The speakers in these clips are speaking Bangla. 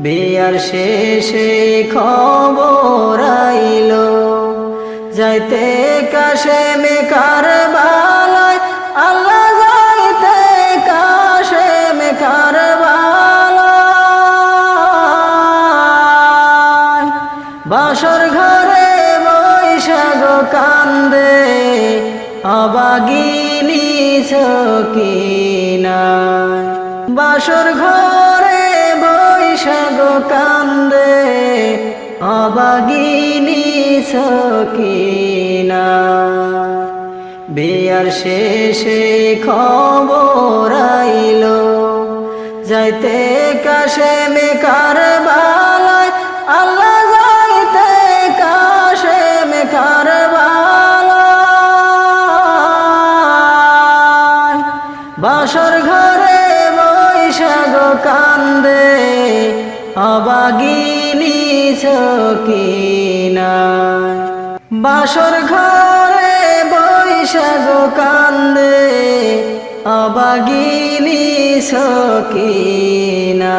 বিয়ার শেষে খবর আইলো, যাইতে কাশেমে কারবালায়, আল্লাহ যাইতে কাশেমে কারবালায়। বাসর ঘরে বৈশাখ কান্দে অবাগিনী সকিনা, বাসর ঘরে বৈশাখ কান্দে অবাগিনী সকিনা। বিয়ার শেষে খবর আইলো, যাইতে কাশেমে কারবালায়, আল্লাহ যাইতে কাশেমে কারবালায়। বাসর ঘরে বৈশাখ কান্দে অবাগিনী সকিনা, বাসর ঘরে বৈশাখ কান্দে অবাগিনী সকিনা।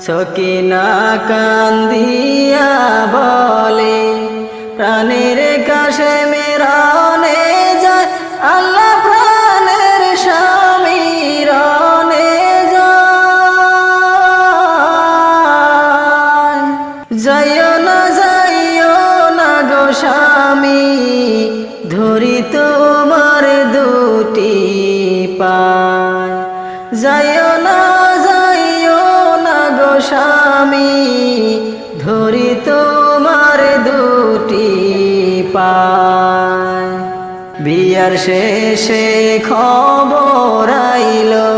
সকিনা কান্দিয়া বলে, প্রাণের কাশেমে রনে যায়, আল্লাহ প্রাণের স্বামী রনে যায়। যাইও না গো স্বামী, ধরি তোমার দুটি পায়। যাইও না গো স্বামী, ধরি তোমার দুটি পায়। বিয়ার শেষে খবর আইলো,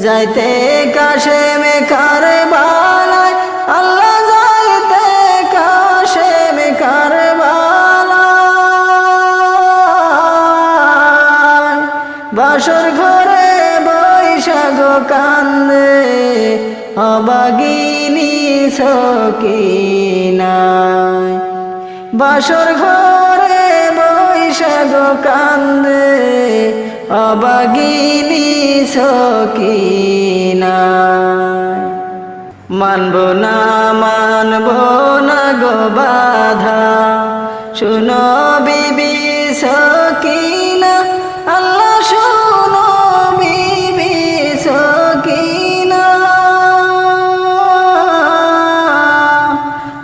যাইতে কাশেমে কারবালায়, আল্লাহ যাইতে কাশেমে কারবালায়। বাসর ঘরে বৈশাখ কান্দে অবাগিনী সকিনা, বাসর ঘরে বৈশাখ কান্দে অবাগিনী সকিনা। মানব না গো বাধা, শুনো বিবি সকিনা, আল্লাহ শুনো বিবি সকিনা।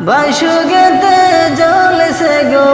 বাইশো গেতে জ্বলছে গো